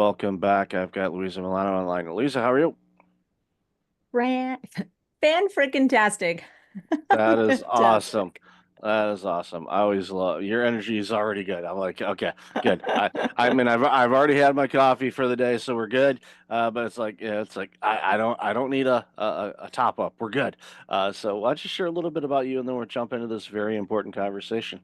welcome back. I've got Luisa Milano online. Luisa, how are you? Ran fan freaking tastic. That is awesome. Fantastic. That is awesome. I always love your energy is already good. I'm like, okay, good. I mean, I've already had my coffee for the day, so we're good. But it's like, yeah, it's like I don't need a top up. We're good. So why don't you share a little bit about you, and then we'll jump into this very important conversation.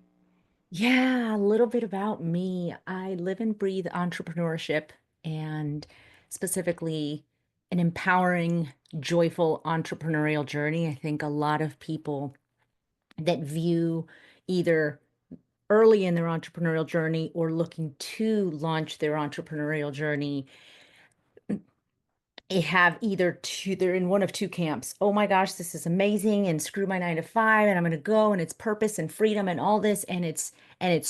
Yeah, a little bit about me. I live and breathe entrepreneurship and specifically an empowering, joyful entrepreneurial journey. I think a lot of people that view either early in their entrepreneurial journey or looking to launch their entrepreneurial journey have either two, they're in one of two camps. Oh my gosh, this is amazing, and screw my 9 to 5, and I'm gonna go, and it's purpose and freedom and all this, and it's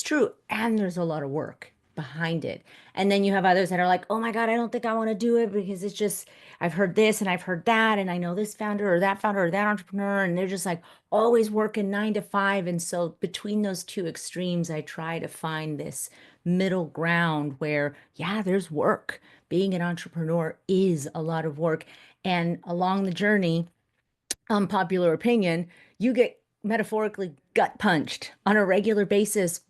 true. And there's a lot of work behind it. And then you have others that are like, oh my God, I don't think I want to do it because it's just I've heard this and I've heard that, and I know this founder or that entrepreneur, and they're just like always working 9 to 5. And so between those two extremes, I try to find this middle ground where, yeah, there's work. Being an entrepreneur is a lot of work. And along the journey, unpopular opinion, you get metaphorically gut punched on a regular basis,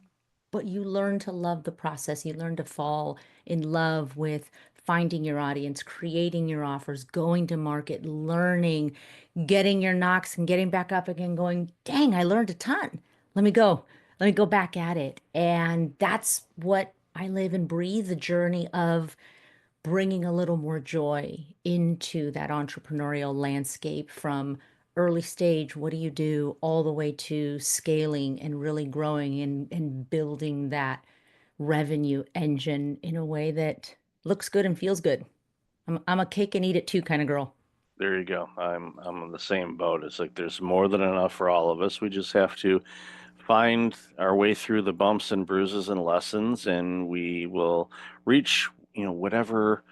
but you learn to love the process. You learn to fall in love with finding your audience, creating your offers, going to market, learning, getting your knocks and getting back up again, going, dang, I learned a ton. Let me go. Let me go back at it. And that's what I live and breathe, the journey of bringing a little more joy into that entrepreneurial landscape from early stage, what do you do, all the way to scaling and really growing and building that revenue engine in a way that looks good and feels good. I'm a cake and eat it too kind of girl. There you go. I'm in the same boat. It's like there's more than enough for all of us. We just have to find our way through the bumps and bruises and lessons, and we will reach, whatever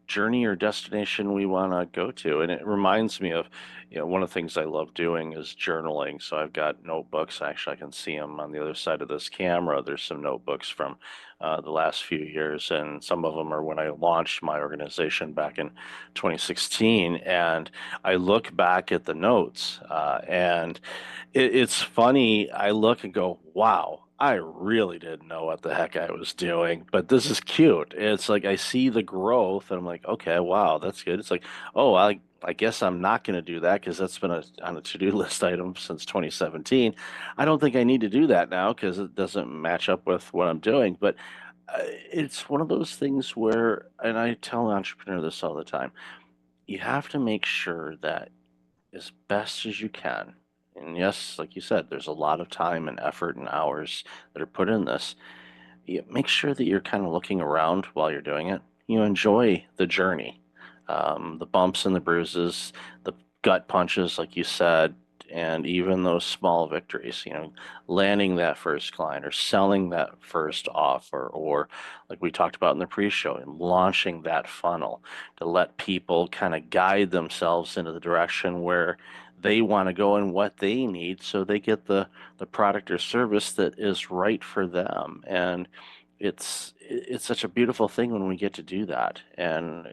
journey or destination we want to go to. And it reminds me of, one of the things I love doing is journaling. So I've got notebooks. Actually, I can see them on the other side of this camera. There's some notebooks from the last few years, and some of them are when I launched my organization back in 2016. And I look back at the notes, and it's funny. I look and go, wow, I really didn't know what the heck I was doing, but this is cute. It's like I see the growth and I'm like, okay, wow, that's good. It's like, oh, I guess I'm not going to do that because that's been on a to-do list item since 2017. I don't think I need to do that now because it doesn't match up with what I'm doing. But it's one of those things where, and I tell an entrepreneur this all the time, you have to make sure that as best as you can. And yes, like you said, there's a lot of time and effort and hours that are put in this. You make sure that you're kind of looking around while you're doing it. You enjoy the journey, the bumps and the bruises, the gut punches, like you said, and even those small victories, landing that first client or selling that first offer, or like we talked about in the pre-show, and launching that funnel to let people kind of guide themselves into the direction where they want to go and what they need so they get the product or service that is right for them. And it's such a beautiful thing when we get to do that. And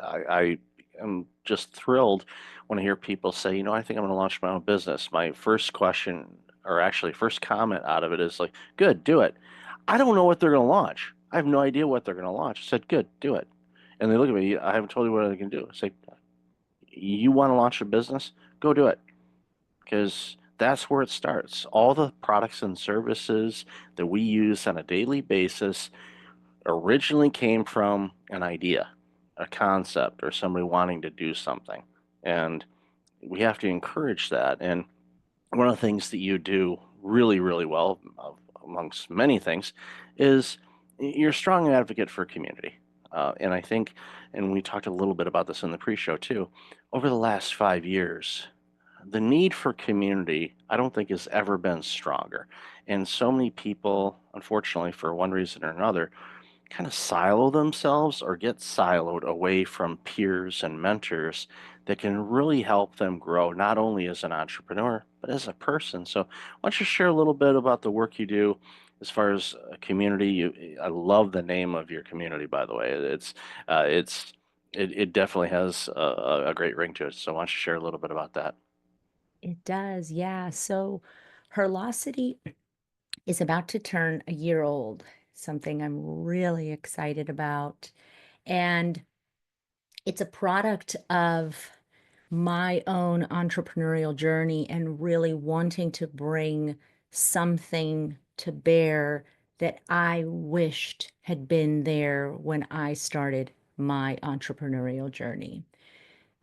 I am just thrilled when I hear people say, I think I'm going to launch my own business. My first question, or actually first comment out of it, is like, good, do it. I don't know what they're going to launch. I have no idea what they're going to launch. I said, good, do it. And they look at me, I haven't told you what they can do. I say, you want to launch a business? Go do it, because that's where it starts. All the products and services that we use on a daily basis originally came from an idea, a concept, or somebody wanting to do something. And we have to encourage that. And one of the things that you do really, really well, amongst many things, is you're a strong advocate for community. And I think, and we talked a little bit about this in the pre show too, over the last 5 years, the need for community, I don't think, has ever been stronger. And so many people, unfortunately, for one reason or another, kind of silo themselves or get siloed away from peers and mentors that can really help them grow, not only as an entrepreneur, but as a person. So, why don't you share a little bit about the work you do as far as a community, I love the name of your community, by the way. It's it definitely has a great ring to it. So why don't you share a little bit about that? It does, yeah. So HERlocity is about to turn a year old, something I'm really excited about. And it's a product of my own entrepreneurial journey and really wanting to bring something to bear that I wished had been there when I started my entrepreneurial journey.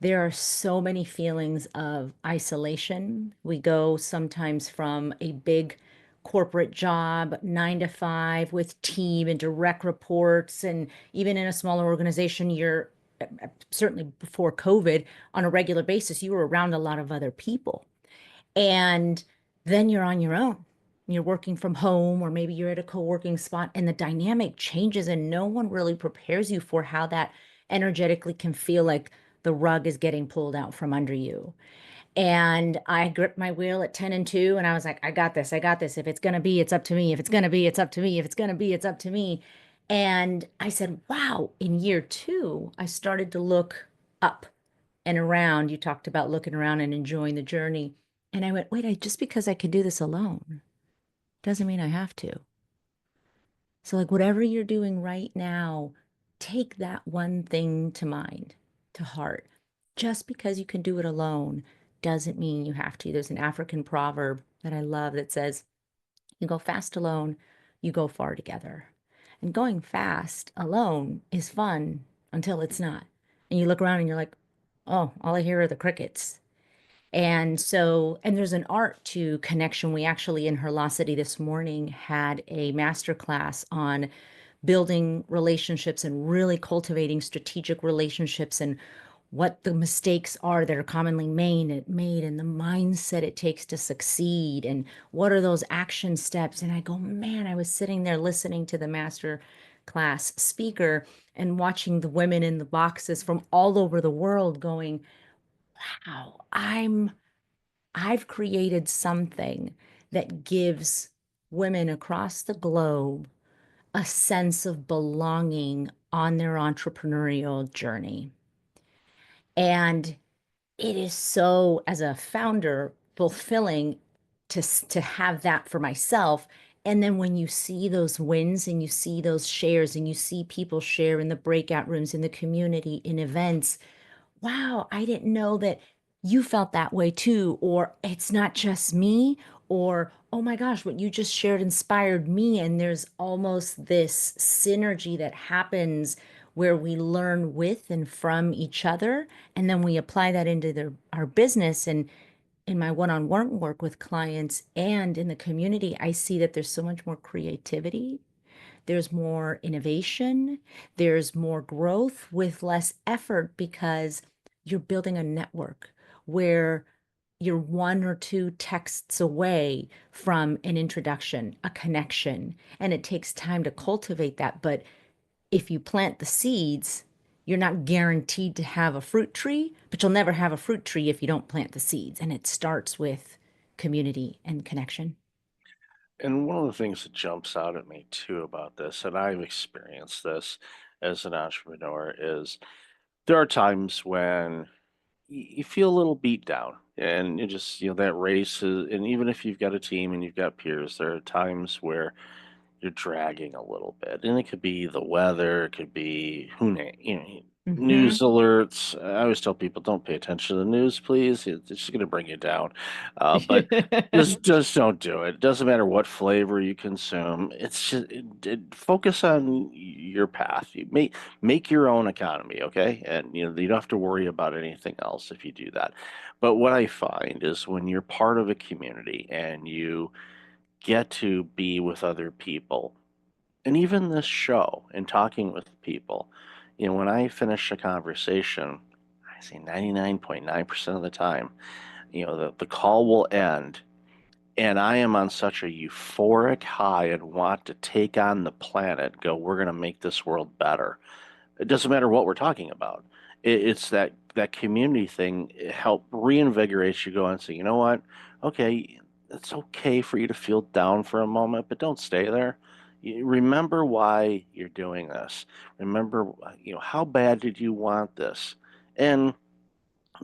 There are so many feelings of isolation. We go sometimes from a big corporate job, 9 to 5, with team and direct reports. And even in a smaller organization, you're certainly before COVID, on a regular basis, you were around a lot of other people. And then you're on your own. You're working from home, or maybe you're at a co-working spot, and the dynamic changes, and no one really prepares you for how that energetically can feel like the rug is getting pulled out from under you. And I gripped my wheel at 10 and 2, and I was like, I got this. I got this. If it's going to be, it's up to me. If it's going to be, it's up to me. If it's going to be, it's up to me. And I said, wow, in year 2, I started to look up and around. You talked about looking around and enjoying the journey. And I went, wait, just because I can do this alone doesn't mean I have to. So, like, whatever you're doing right now, take that one thing to mind, to heart. Just because you can do it alone doesn't mean you have to. There's an African proverb that I love that says, you go fast alone, you go far together. And going fast alone is fun until it's not. And you look around and you're like, oh, all I hear are the crickets. And so, and there's an art to connection. We actually in HERlocity this morning had a master class on building relationships and really cultivating strategic relationships, and what the mistakes are that are commonly made and the mindset it takes to succeed, and what are those action steps. And I go, man, I was sitting there listening to the master class speaker and watching the women in the boxes from all over the world going, wow, I've created something that gives women across the globe a sense of belonging on their entrepreneurial journey. And it is so, as a founder, fulfilling to have that for myself. And then when you see those wins and you see those shares and you see people share in the breakout rooms, in the community, in events, wow, I didn't know that you felt that way too. Or it's not just me. Or, oh my gosh, what you just shared inspired me. And there's almost this synergy that happens where we learn with and from each other. And then we apply that into our business. And in my one-on-one work with clients and in the community, I see that there's so much more creativity, there's more innovation, there's more growth with less effort, because you're building a network where you're 1 or 2 texts away from an introduction, a connection, and it takes time to cultivate that. But if you plant the seeds, you're not guaranteed to have a fruit tree, but you'll never have a fruit tree if you don't plant the seeds. And it starts with community and connection. And one of the things that jumps out at me too about this, and I've experienced this as an entrepreneur, is there are times when you feel a little beat down and you just, that race is, and even if you've got a team and you've got peers, there are times where you're dragging a little bit, and it could be the weather, it could be Mm-hmm. news alerts. I always tell people, don't pay attention to the news, please. It's just going to bring you down. But just don't do it. It doesn't matter what flavor you consume. It's just focus on your path. You make your own economy, okay? And you don't have to worry about anything else if you do that. But what I find is when you're part of a community and you get to be with other people, and even this show and talking with people, when I finish a conversation, I say 99.9% of the time, the call will end, and I am on such a euphoric high and want to take on the planet, go, we're going to make this world better. It doesn't matter what we're talking about. It's that community thing. It help reinvigorates you, go and say, you know what? Okay, it's okay for you to feel down for a moment, but don't stay there. Remember why you're doing this. Remember, how bad did you want this? And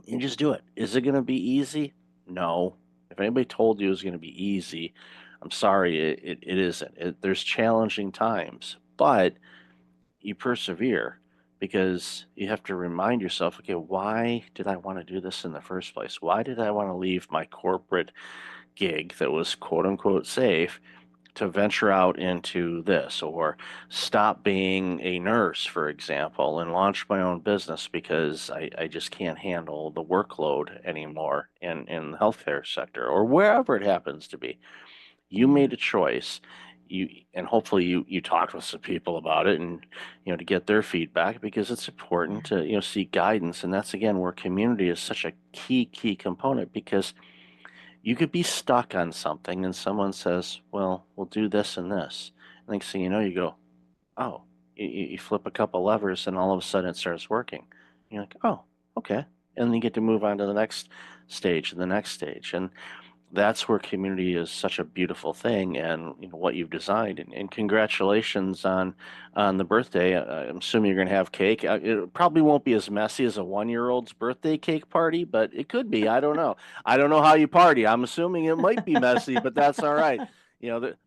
you just do it. Is it going to be easy? No. If anybody told you it was going to be easy, I'm sorry, it isn't. There's challenging times, but you persevere because you have to remind yourself, okay, why did I want to do this in the first place? Why did I want to leave my corporate gig that was quote unquote safe to venture out into this, or stop being a nurse, for example, and launch my own business because I just can't handle the workload anymore in the healthcare sector or wherever it happens to be. You Yeah. made a choice. And hopefully you talked with some people about it, and to get their feedback, because it's important Yeah. to seek guidance. And that's again where community is such a key component, because you could be stuck on something and someone says, well, we'll do this and this. And next thing you know, you go, oh, you flip a couple levers and all of a sudden it starts working. And you're like, oh, okay. And then you get to move on to the next stage and the next stage. And that's where community is such a beautiful thing, and what you've designed. And congratulations on the birthday. I'm assuming you're going to have cake. It probably won't be as messy as a 1 year old's birthday cake party, but it could be. I don't know. I don't know how you party. I'm assuming it might be messy, but that's all right.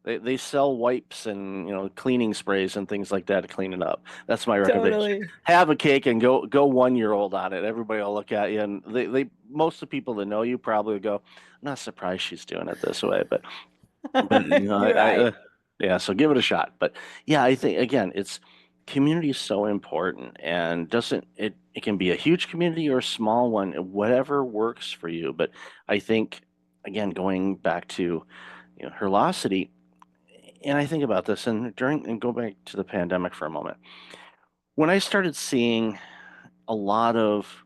They sell wipes and cleaning sprays and things like that to clean it up. That's my recommendation. Totally. Have a cake and go 1 year old on it. Everybody will look at you, and they most of the people that know you probably go, I'm not surprised she's doing it this way, but You're right. yeah. So give it a shot. But yeah, I think again, it's community is so important, and doesn't it? It can be a huge community or a small one, whatever works for you. But I think again, going back to HERlocity, and I think about this, and go back to the pandemic for a moment. When I started seeing a lot of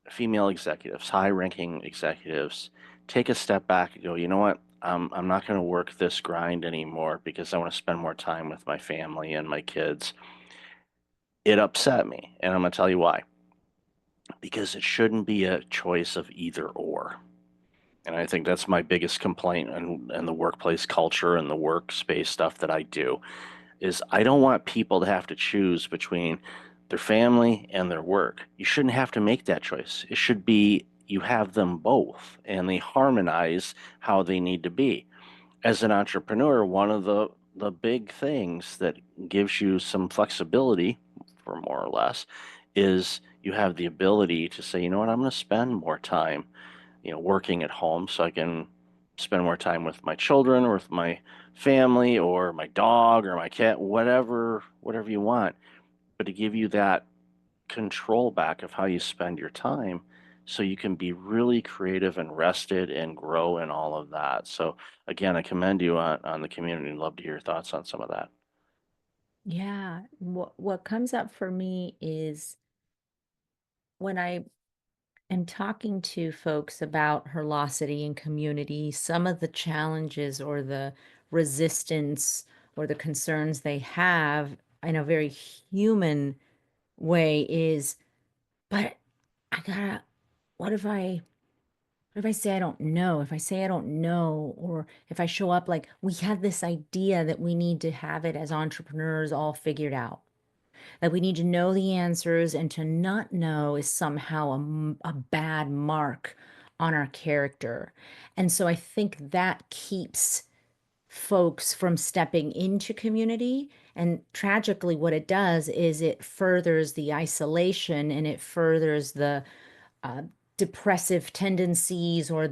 female executives, high-ranking executives, take a step back and go, you know what? I'm not going to work this grind anymore because I want to spend more time with my family and my kids. It upset me, and I'm going to tell you why. Because it shouldn't be a choice of either or. And I think that's my biggest complaint and the workplace culture and the workspace stuff that I do is I don't want people to have to choose between their family and their work. You shouldn't have to make that choice. It should be you have them both and they harmonize how they need to be. As an entrepreneur, one of the big things that gives you some flexibility, for more or less, is you have the ability to say, you know what, I'm going to spend more time, working at home so I can spend more time with my children or with my family or my dog or my cat, whatever you want, but to give you that control back of how you spend your time so you can be really creative and rested and grow and all of that. So again, I commend you on the community and love to hear your thoughts on some of that. Yeah. What comes up for me is when I am talking to folks about HERlocity and community, some of the challenges or the resistance or the concerns they have in a very human way is, but I gotta, what if I what if I say I don't know? If I say I don't know, or if I show up like we had this idea that we need to have it as entrepreneurs all figured out, that we need to know the answers, and to not know is somehow a bad mark on our character. And so I think that keeps folks from stepping into community. And tragically, what it does is it furthers the isolation and it furthers the uh, depressive tendencies or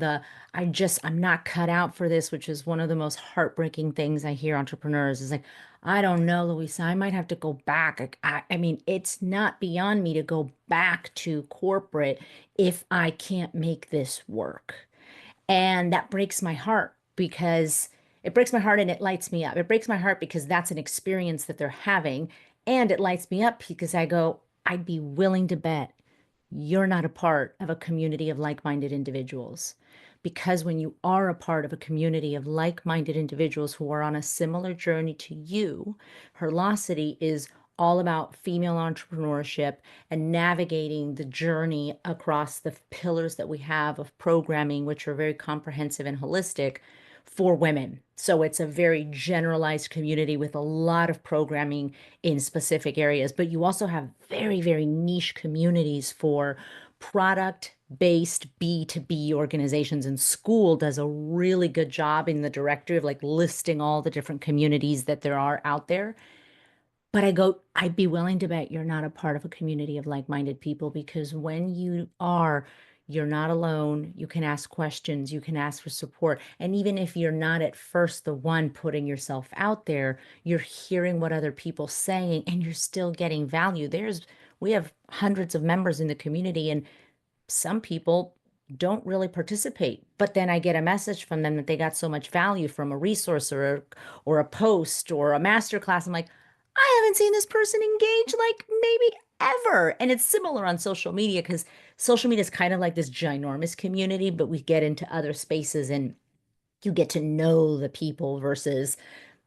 I'm not cut out for this, which is one of the most heartbreaking things I hear entrepreneurs is like, I don't know, Louisa, I might have to go back. Like, I mean, it's not beyond me to go back to corporate if I can't make this work. And that breaks my heart because it breaks my heart and it lights me up. It breaks my heart because that's an experience that they're having. And it lights me up because I go, I'd be willing to bet you're not a part of a community of like-minded individuals. Because when you are a part of a community of like-minded individuals who are on a similar journey to you, HERlocity is all about female entrepreneurship and navigating the journey across the pillars that we have of programming, which are very comprehensive and holistic. for women. So it's a very generalized community with a lot of programming in specific areas. But you also have very, very niche communities for product-based B2B organizations. And school does a really good job in the directory of like listing all the different communities that there are out there. But I go, I'd be willing to bet you're not a part of a community of like-minded people, because when you are, you're not alone. You can ask questions, you can ask for support. And even if you're not at first the one putting yourself out there, you're hearing what other people saying and you're still getting value. We have hundreds of members in the community, and some people don't really participate, but then I get a message from them that they got so much value from a resource or a post or a master class. I'm like, I haven't seen this person engage like maybe ever. And it's similar on social media, because social media is kind of like this ginormous community, but we get into other spaces and you get to know the people versus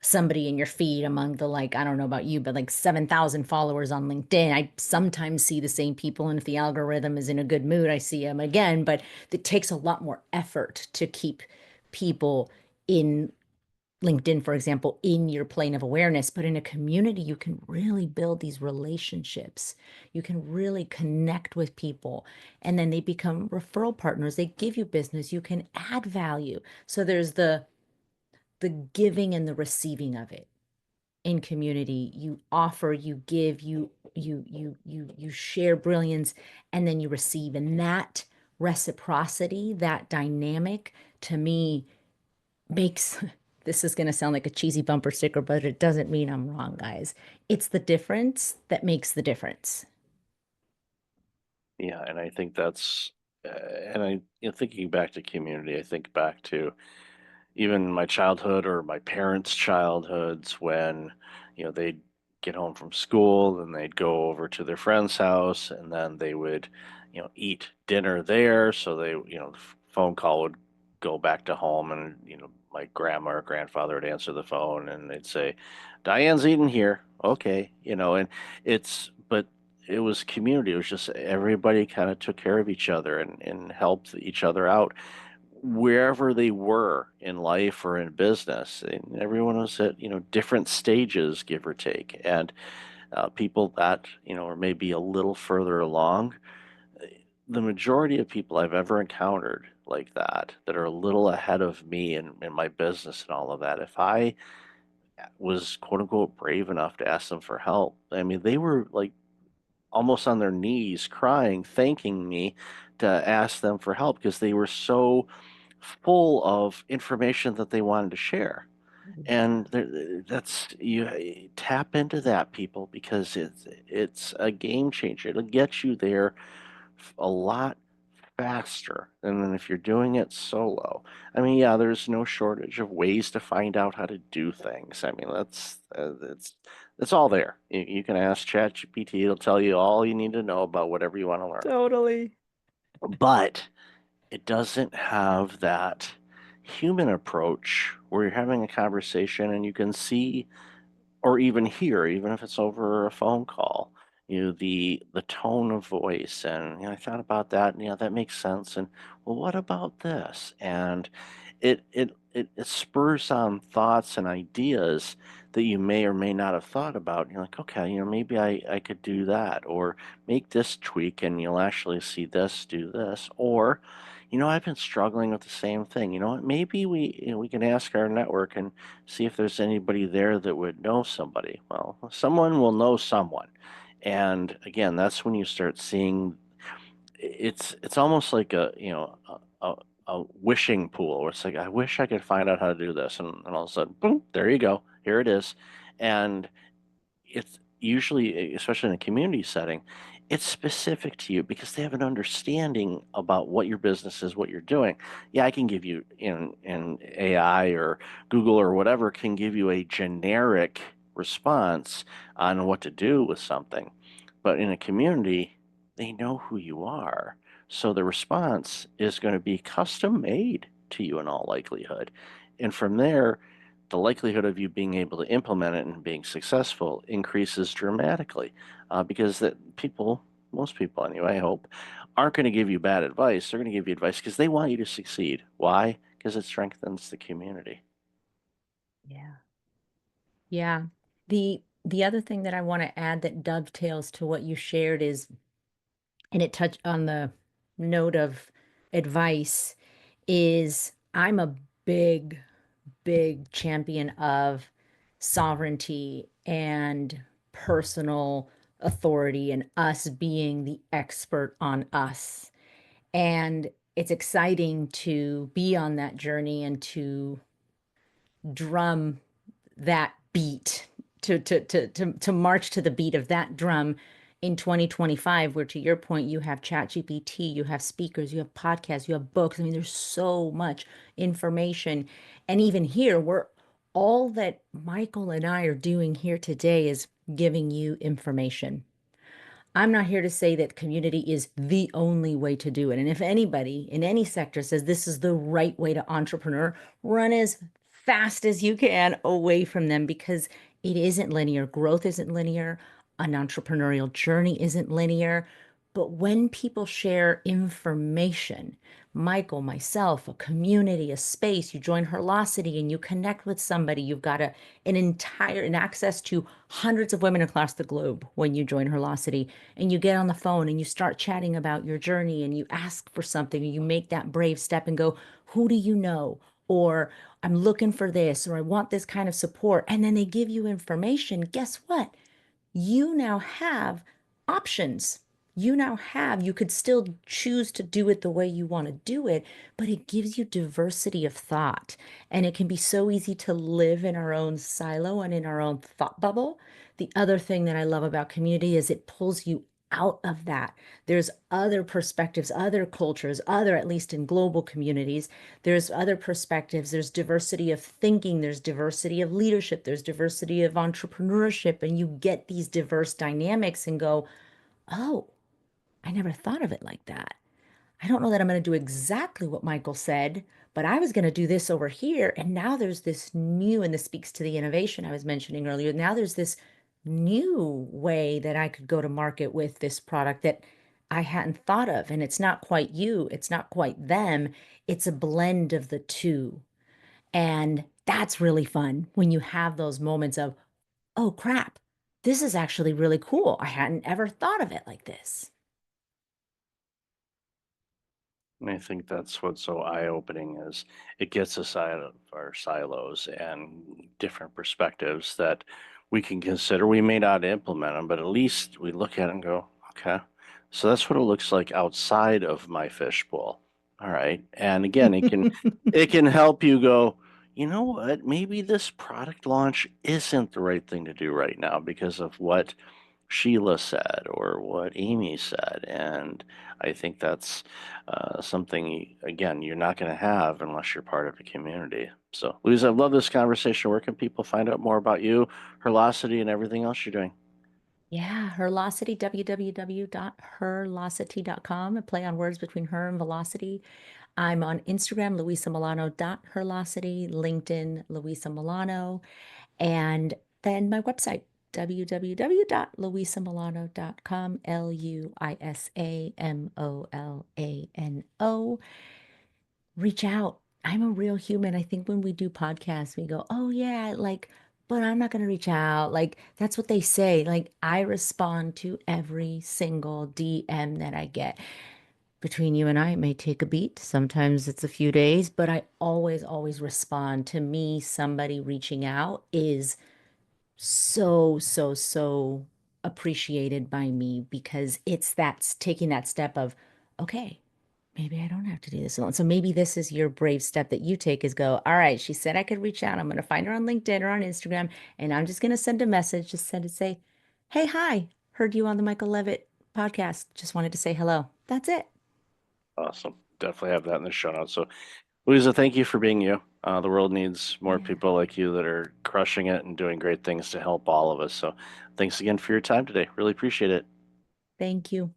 somebody in your feed among the, like, I don't know about you, but like 7,000 followers on LinkedIn. I sometimes see the same people, and if the algorithm is in a good mood, I see them again, but it takes a lot more effort to keep people in LinkedIn, for example, in your plane of awareness. But in a community, you can really build these relationships. You can really connect with people, and then they become referral partners. They give you business. You can add value. So there's the giving and the receiving of it in community. You offer, you give, you share brilliance, and then you receive. And that reciprocity, that dynamic, to me makes this is going to sound like a cheesy bumper sticker, but it doesn't mean I'm wrong, guys. It's the difference that makes the difference. Yeah, and I think that's, and thinking back to community, I think back to even my childhood or my parents' childhoods when, they'd get home from school and they'd go over to their friend's house and then they would, eat dinner there. So the phone call would go back to home and, my grandma or grandfather would answer the phone and they'd say, Diane's eating here. Okay. But it was community. It was just everybody kind of took care of each other and helped each other out wherever they were in life or in business. And everyone was at, different stages, give or take. And people that, are maybe a little further along, the majority of people I've ever encountered like that are a little ahead of me in my business and all of that, if I was quote unquote brave enough to ask them for help, I mean, they were like almost on their knees crying, thanking me to ask them for help because they were so full of information that they wanted to share. And that's you tap into that, people, because it's a game changer. It'll get you there a lot faster than if you're doing it solo. I mean, yeah, there's no shortage of ways to find out how to do things. I mean, it's all there. You can ask ChatGPT; it'll tell you all you need to know about whatever you want to learn. Totally. But it doesn't have that human approach where you're having a conversation and you can see or even hear, even if it's over a phone call, the tone of voice, and I thought about that, and that makes sense. And well, what about this? And it spurs on thoughts and ideas that you may or may not have thought about. You're like, okay, maybe I could do that, or make this tweak, and you'll actually see this, do this, or I've been struggling with the same thing. You know what? Maybe we can ask our network and see if there's anybody there that would know somebody. Well, someone will know someone. And again, that's when you start seeing it's almost like a wishing pool where it's like, I wish I could find out how to do this. And all of a sudden, boom, there you go. Here it is. And it's usually, especially in a community setting, it's specific to you because they have an understanding about what your business is, what you're doing. Yeah, I can give you in AI or Google or whatever can give you a generic response on what to do with something. But in a community, they know who you are. So the response is going to be custom made to you in all likelihood. And from there, the likelihood of you being able to implement it and being successful increases dramatically because most people anyway, I hope, aren't going to give you bad advice. They're going to give you advice because they want you to succeed. Why? because it strengthens the community. Yeah. Yeah. The other thing that I want to add that dovetails to what you shared is, and it touched on the note of advice, is I'm a big, big champion of sovereignty and personal authority and us being the expert on us. And it's exciting to be on that journey and to drum that beat, to march to the beat of that drum in 2025, where to your point, you have ChatGPT, you have speakers, you have podcasts, you have books. I mean, there's so much information. And even here, we're all that Michael and I are doing here today is giving you information. I'm not here to say that community is the only way to do it. And if anybody in any sector says this is the right way to entrepreneur, run as fast as you can away from them, because it isn't linear. Growth isn't linear. An entrepreneurial journey isn't linear. But when people share information, Michael, myself, a community, a space, you join HERlocity and you connect with somebody, you've got an access to hundreds of women across the globe when you join HERlocity, and you get on the phone and you start chatting about your journey and you ask for something and you make that brave step and go, who do you know? Or I'm looking for this, or I want this kind of support. And then they give you information. Guess what? You now have options. You could still choose to do it the way you want to do it, but it gives you diversity of thought. And it can be so easy to live in our own silo and in our own thought bubble. The other thing that I love about community is it pulls you out of that. There's other perspectives, other cultures, at least in global communities, there's other perspectives, there's diversity of thinking, there's diversity of leadership, there's diversity of entrepreneurship, and you get these diverse dynamics and go, oh, I never thought of it like that. I don't know that I'm going to do exactly what Michael said, but I was going to do this over here. And now there's this new, and this speaks to the innovation I was mentioning earlier. Now there's this new way that I could go to market with this product that I hadn't thought of. And it's not quite you, it's not quite them, it's a blend of the two. And that's really fun when you have those moments of, oh crap, this is actually really cool. I hadn't ever thought of it like this. And I think that's what's so eye-opening is it gets us out of our silos and different perspectives that we can consider. We may not implement them, but at least we look at it and go, okay, so that's what it looks like outside of my fishbowl. All right. And again, it can help you go, you know what? Maybe this product launch isn't the right thing to do right now because of what Sheila said or what Amy said. And I think that's something, again, you're not going to have unless you're part of a community. So, Luisa, I love this conversation. Where can people find out more about you, HERlocity, and everything else you're doing? Yeah, HERlocity, www.herlocity.com, a play on words between her and velocity. I'm on Instagram, luisamilano.herlocity, LinkedIn, Luisa Milano, and then my website, www.luisamilano.com, Luisamolano. Reach out. I'm a real human. I think when we do podcasts, we go, oh, yeah, like, but I'm not going to reach out. Like, that's what they say. Like, I respond to every single DM that I get. Between you and I, it may take a beat. Sometimes it's a few days, but I always, always respond. To me, somebody reaching out is so, so, so appreciated by me, because it's taking that step of, okay, maybe I don't have to do this alone. So maybe this is your brave step that you take, is go, all right, she said I could reach out. I'm going to find her on LinkedIn or on Instagram, and I'm just going to send a message, just send it, say, hey, hi, heard you on the Michael Levitt podcast. Just wanted to say hello. That's it. Awesome. Definitely have that in the show notes. So, Luisa, thank you for being you. The world needs more Yeah. people like you that are crushing it and doing great things to help all of us. So, thanks again for your time today. Really appreciate it. Thank you.